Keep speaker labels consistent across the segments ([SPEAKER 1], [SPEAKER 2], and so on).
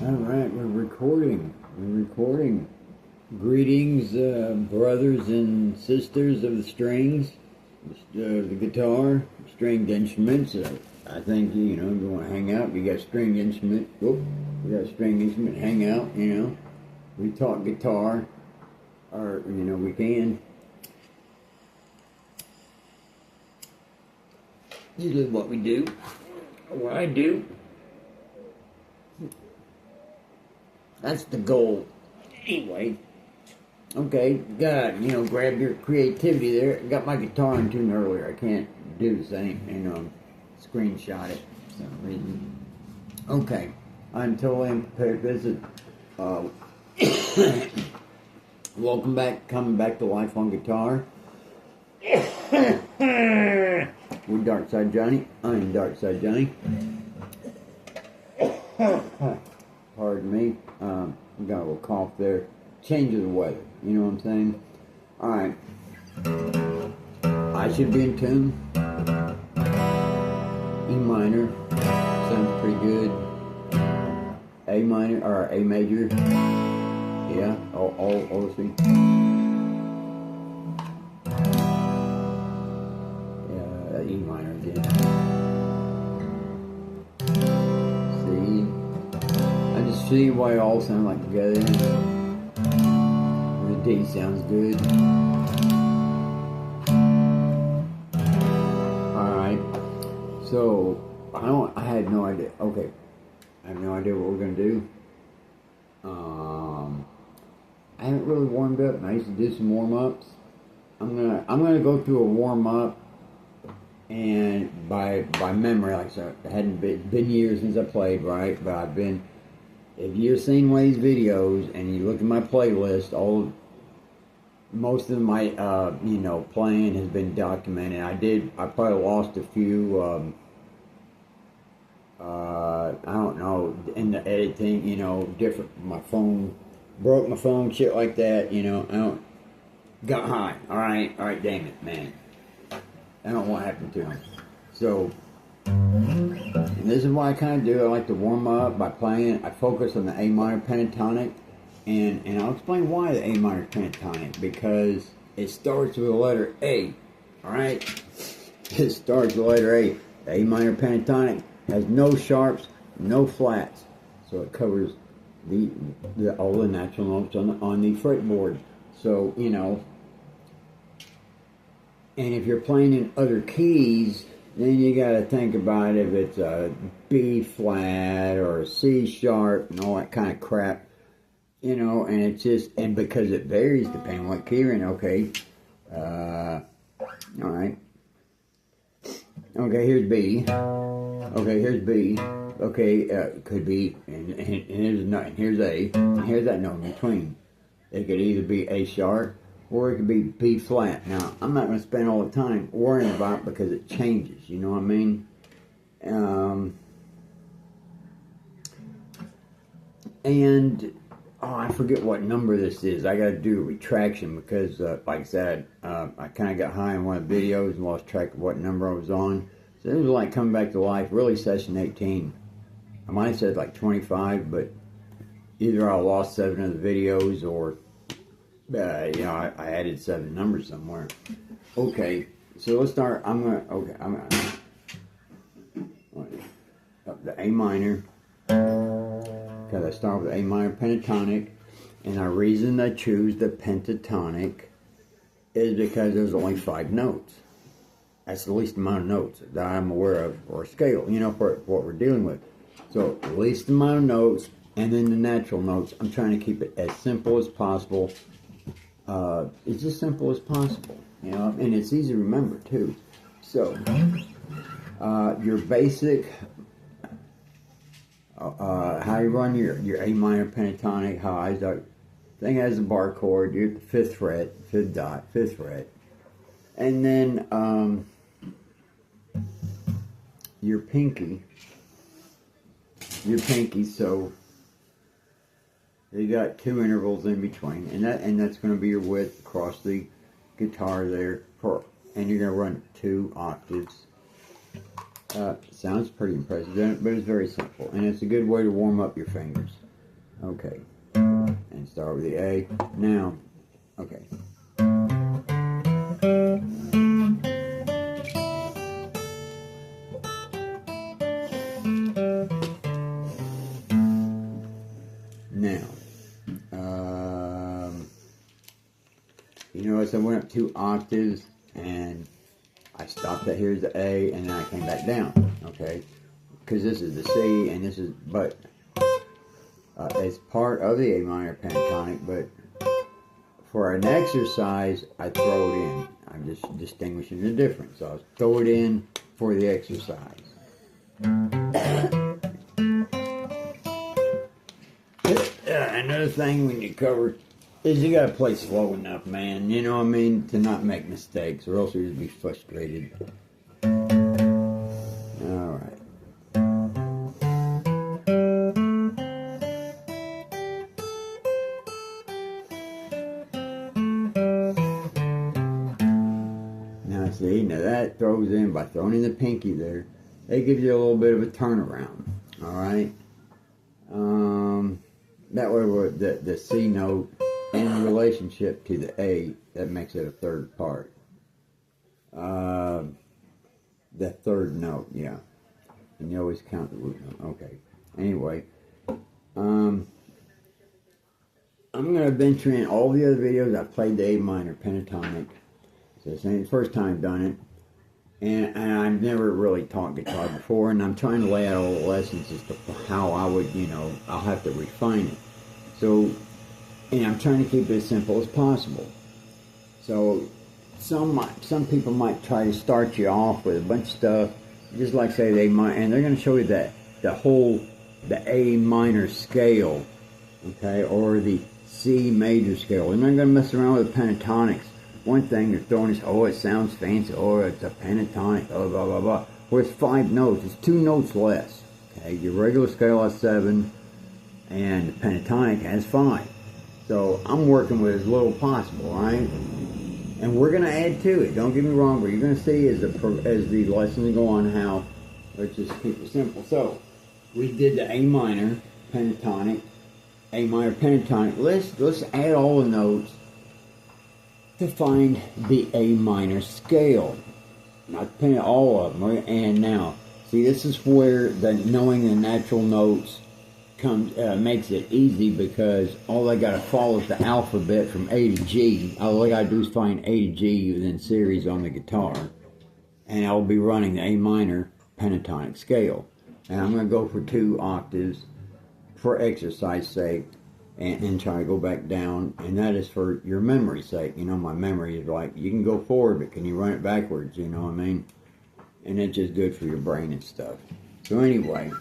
[SPEAKER 1] Alright, we're recording. We're recording. Greetings, brothers and sisters of the strings, the guitar, stringed instruments. I think, you want to hang out, you got a stringed instrument. Whoop, you got a stringed instrument, hang out, We talk guitar, or, we can. Usually what we do, what I do. That's the goal. Anyway, okay, grab your creativity there. Got my guitar in tune earlier. I can't do the same, screenshot it for some reason. Okay, I'm totally unprepared visit. Welcome back, coming back to life on guitar. We're Dark Side Johnny. I'm Dark Side Johnny. Pardon me. Got a little cough there. Change of the weather. You know what I'm saying? Alright. I should be in tune. E minor. Sounds pretty good. A minor, or A major. Yeah, all three. Yeah, E minor again. See why it all sound like together. The D sounds good. Alright. So I had no idea. Okay. I have no idea what we're gonna do. I haven't really warmed up, and I used to do some warm-ups. I'm gonna go through a warm-up, and by memory, like I said, it hadn't been years since I played, right? But I've been. If you've seen one of these videos and you look at my playlist, most of my playing has been documented. I probably lost a few. I don't know, in the editing, different. My phone broke, my phone, shit like that. Got high. All right, damn it, man. I don't know what happened to me. So. And this is what I kind of do. I like to warm up by playing. I focus on the A minor pentatonic, and I'll explain why the A minor pentatonic, because it starts with the letter A. Alright? It starts with the letter A. The A minor pentatonic has no sharps, no flats. So it covers all the natural notes on the fretboard. So, and if you're playing in other keys, then you gotta think about if it's a B flat or a C sharp and all that kind of crap, and it's just, and because it varies depending on what key you're in. Okay, alright. Okay, here's B. Okay, here's B. Okay, could be, and here's a note, here's A, and here's that note in between. It could either be A sharp, or it could be B flat. Now, I'm not going to spend all the time worrying about it because it changes, you know what I mean? I forget what number this is. I got to do a retraction because, like I said, I kind of got high in one of the videos and lost track of what number I was on. So this was like coming back to life, really session 18. I might have said like 25, but either I lost 7 of the videos or I added 7 numbers somewhere. Okay, so let's start. I'm gonna the A minor, because I start with A minor pentatonic, and the reason I choose the pentatonic is because there's only 5 notes. That's the least amount of notes that I'm aware of, or a scale, for what we're dealing with. So the least amount of notes, and then the natural notes. I'm trying to keep it as simple as possible. It's as simple as possible, and it's easy to remember too. So, your basic, how you run your A minor pentatonic highs, thing has a bar chord. You're at the 5th fret, 5th dot, 5th fret, and then your pinky. So you got 2 intervals in between, and that's going to be your width across the guitar there, and you're going to run 2 octaves. Sounds pretty impressive, but it's very simple, and it's a good way to warm up your fingers. Okay. And start with the A. Now, okay. Now, you notice I went up 2 octaves and I stopped at here's the A and then I came back down, okay? Because this is the C and this is, but it's part of the A minor pentatonic, but for an exercise, I throw it in. I'm just distinguishing the difference. So I'll throw it in for the exercise. Another thing when you cover is you gotta play slow enough, man. You know what I mean? To not make mistakes, or else you'll just be frustrated. Alright. Now see, now that throws in, by throwing in the pinky there, that gives you a little bit of a turnaround. Alright? That way the C note in relationship to the A, that makes it a third part. The third note, yeah. And you always count the root note. Okay. Anyway, I'm going to venture in all the other videos. I've played the A minor pentatonic. So this ain't the first time I've done it. And I've never really taught guitar before, and I'm trying to lay out all the lessons as to how I would, you know, I'll have to refine it. So, and I'm trying to keep it as simple as possible. So, some people might try to start you off with a bunch of stuff, just like say they might, and they're going to show you that the A minor scale, okay, or the C major scale. They're not going to mess around with the pentatonics. One thing they're throwing is, oh, it sounds fancy, oh, it's a pentatonic, oh, blah, blah, blah. Well, it's 5 notes. It's 2 notes less. Okay, your regular scale has 7, and the pentatonic has 5. So I'm working with as little as possible, right? And we're going to add to it. Don't get me wrong, but you're going to see as the lessons go on how, let's just keep it simple. So we did the A minor pentatonic, A minor pentatonic. Let's add all the notes to find the A minor scale. Not all of them, right? And now, see, this is where knowing the natural notes makes it easy, because all I gotta follow is the alphabet from A to G. All I gotta do is find A to G within series on the guitar, and I'll be running the A minor pentatonic scale. And I'm gonna go for 2 octaves for exercise sake, and try to go back down, and that is for your memory's sake. You know, my memory is like, you can go forward, but can you run it backwards, you know what I mean? And it's just good for your brain and stuff. So anyway,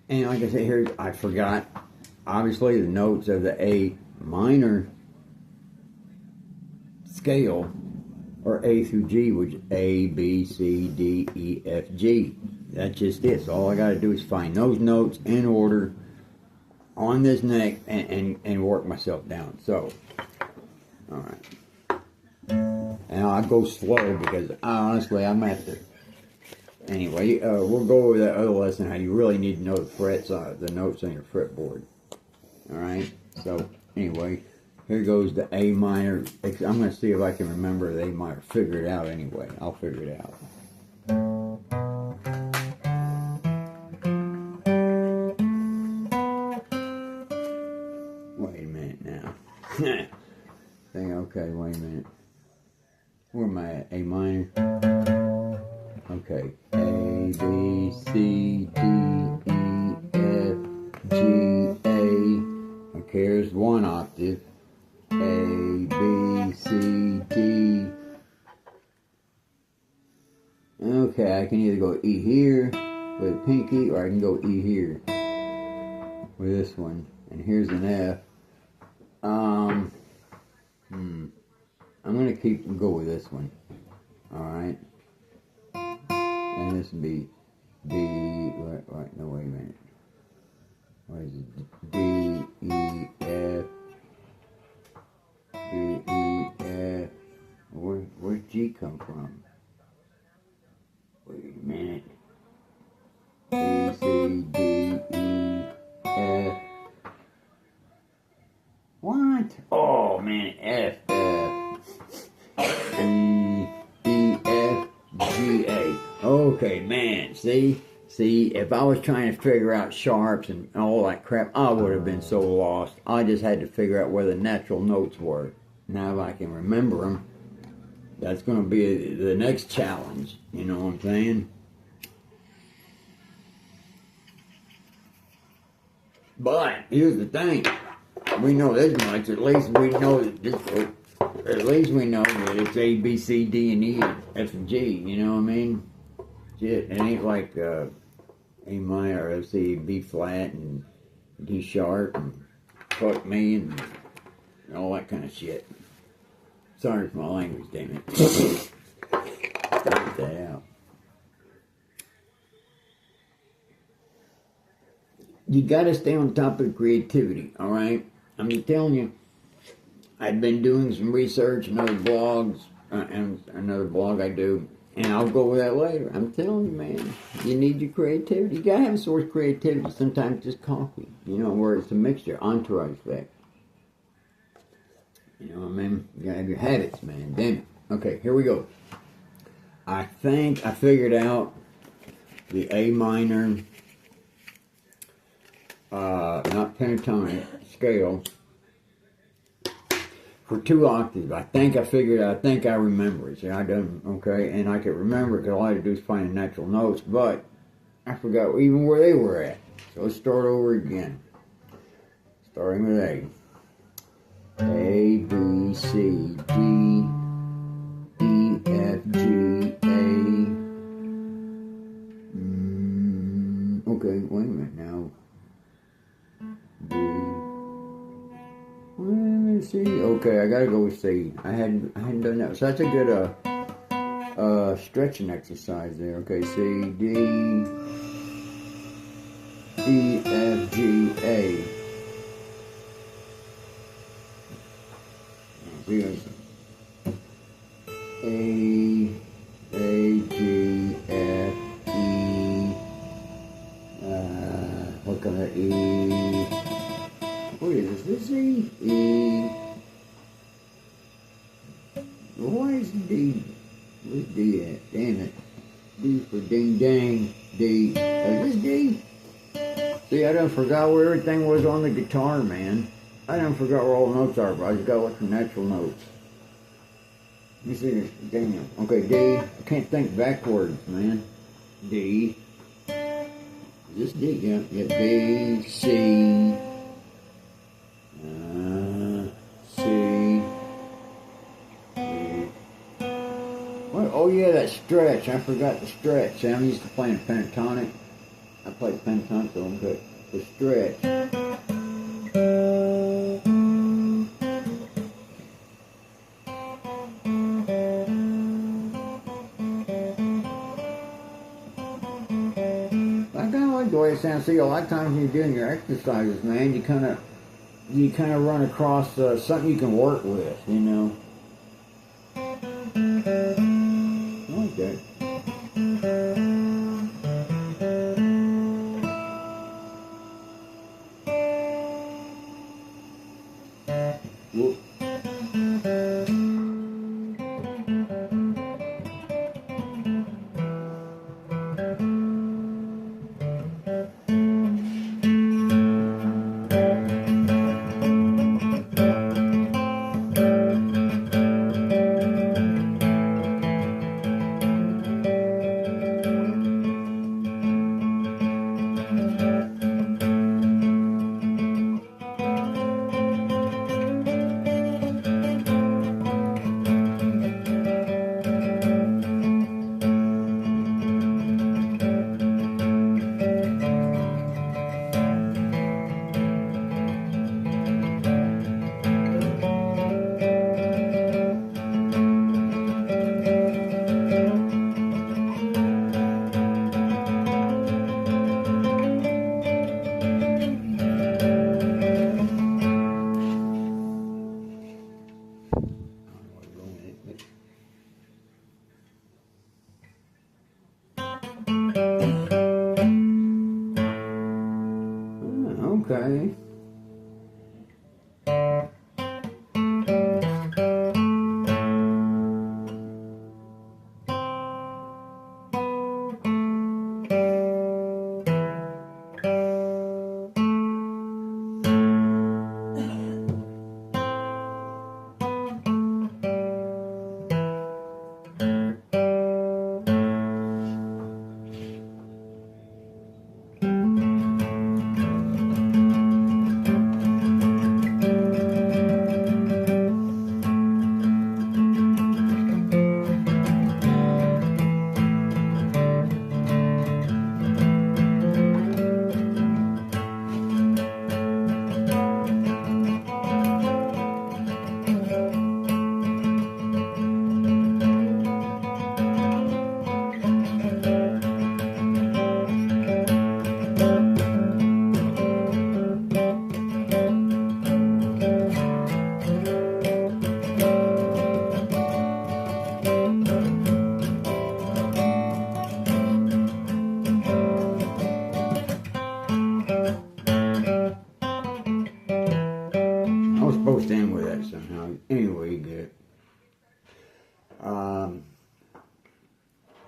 [SPEAKER 1] and like I said here, I forgot, obviously, the notes of the A minor scale, or A through G, which is A, B, C, D, E, F, G. That's just it. So all I gotta do is find those notes in order on this neck and work myself down. So, alright. And I'll go slow because honestly I'm at the, anyway, we'll go over that other lesson, how you really need to know the frets, the notes on your fretboard. Alright, so anyway, here goes the A minor. I'm going to see if I can remember the A minor, figure it out anyway. I'll figure it out. Wait a minute now. Okay, wait a minute. Where am I at? A minor? Okay. A, B, C, D, E, F, G, A. Okay, here's 1 octave. A, B, C, D. Okay, I can either go E here with a pinky, or I can go E here with this one. And here's an F. I'm going to go with this one. Alright. And this would be D, right, no, wait a minute. What is it? D, E, F, D, E, F. Where's G come from? Wait a minute. B, C, D, E, F. See, if I was trying to figure out sharps and all that crap, I would have been so lost. I just had to figure out where the natural notes were. Now if I can remember them, that's going to be the next challenge. You know what I'm saying? But here's the thing: we know this much. At least we know that this. At least we know that it's A, B, C, D, and E, F, and G. You know what I mean? Shit, it ain't like A minor, F, C, B flat, and D sharp, and fuck me, and all that kind of shit. Sorry for my language, damn it. Get that out. You gotta stay on top of creativity, alright? I'm just telling you, I've been doing some research and other blogs, and another blog I do, and I'll go over that later. I'm telling you, man, you need your creativity. You gotta have a source of creativity. Sometimes just coffee, you know, where it's a mixture, entourage effect. You know what I mean? You gotta have your habits, man. Damn it. Okay, here we go. I think I figured out the A minor, not pentatonic scale for 2 octaves. I think I figured out, I think I remember it. See, I done, okay, and I could remember because all I had to do is find the natural notes, but I forgot even where they were at. So let's start over again. Starting with A. A, B, C, D, E, F, G, A. Okay, wait a minute now. B. Well, C. Okay, I gotta go with C. I hadn't done that. So that's a good stretching exercise there. Okay, C, D, E, F, G, A. A, G, F, E, what kind of E? What is this? E? E. Why is D? Where's D at? Damn it. D for ding dang. D. Is this D? See, I done forgot where everything was on the guitar, man. I done forgot where all the notes are, but I just gotta look for natural notes. Let me see this. Damn. Okay, D. I can't think backwards, man. D. Is this D? Yeah. D, C. C. D. What? Oh yeah, that stretch. I forgot the stretch. See, I'm used to playing pentatonic. I played pentatonic, so I'm good. The stretch. The way it sounds. See, a lot of times when you're doing your exercises, man, you kind of run across something you can work with, you know. I like that. Whoop. Okay.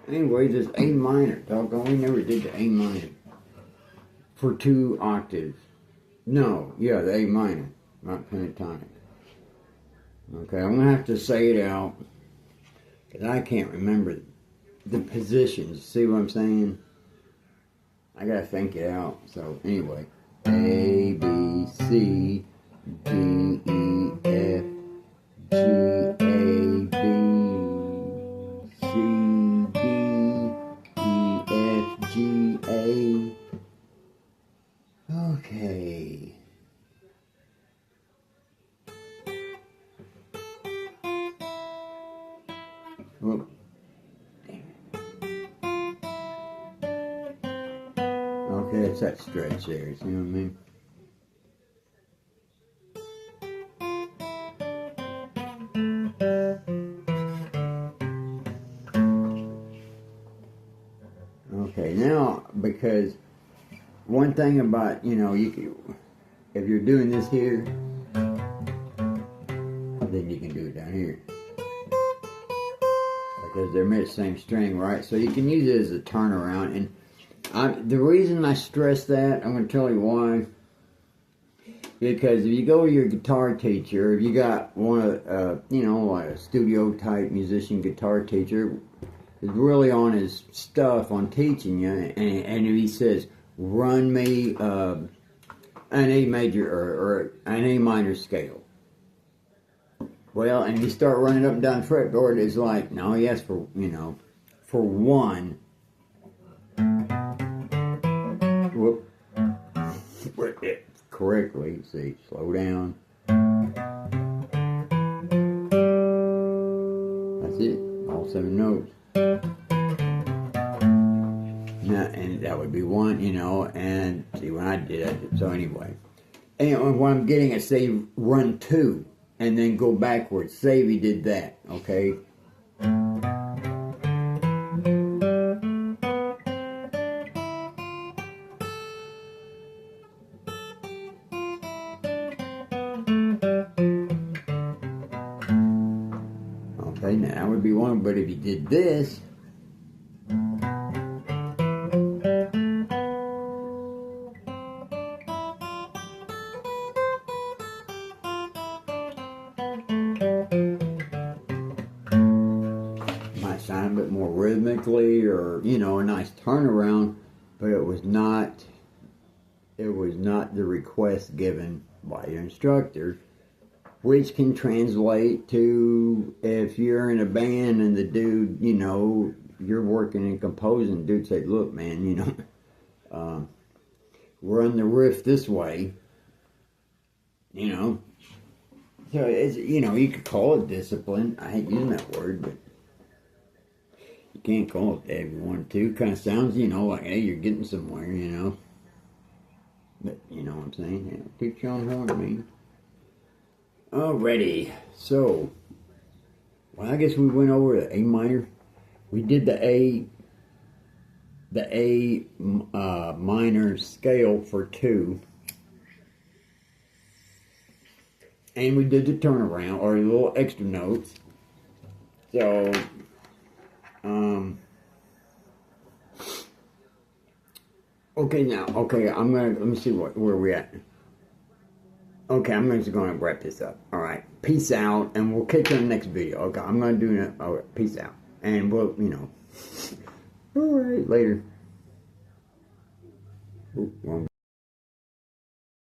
[SPEAKER 1] Anyway, this A minor, doggone, we never did the A minor for 2 octaves. No, yeah, the A minor, not pentatonic. Okay, I'm gonna have to say it out because I can't remember the positions. See what I'm saying? I gotta think it out. So anyway, A, B, C, D, E, F, G, A, B, C, D, E, F, G, A. Okay. Whoop. Okay, it's that stretch there, see what I mean? Okay, now, because one thing about, you know, if you're doing this here, then you can do it down here. Because they're made the same string, right? So you can use it as a turnaround. And the reason I stress that, I'm going to tell you why. Because if you go to your guitar teacher, if you got one of, you know, like a studio type musician guitar teacher, is really on his stuff on teaching you, and if he says, run me an A major or an A minor scale. Well, and you start running up and down the fretboard, it's like, no, he asked for, you know, for 1. Whoop. Correctly, see, slow down. That's it, all 7 notes. Now, and that would be 1, you know, and see when I did it, so anyway. And what I'm getting at, say, run 2, and then go backwards. Say if you did that, okay? Okay, now that would be 1, but if you did this, might sound a bit more rhythmically, or, you know, a nice turnaround, but it was not the request given by your instructor, which can translate to if you're in a band and the dude, you know, you're working and composing, dude said, look, man, you know, run the riff this way, you know. So, it's, you know, you could call it discipline. I hate using that word, but you can't call it that if you want to. It kind of sounds, you know, like, hey, you're getting somewhere, you know. But, you know what I'm saying? Yeah, toot your own horn, I mean. Alrighty, so, well, I guess we went over the A minor. We did the A minor scale for 2. And we did the turnaround, or the little extra notes. So, okay, now, okay, let me see where we're at. Okay, I'm just going to wrap this up. All right, peace out, and we'll catch you on the next video. Okay, I'm going to do it. All right, peace out, and we'll, you know. All right, later. Ooh, wrong.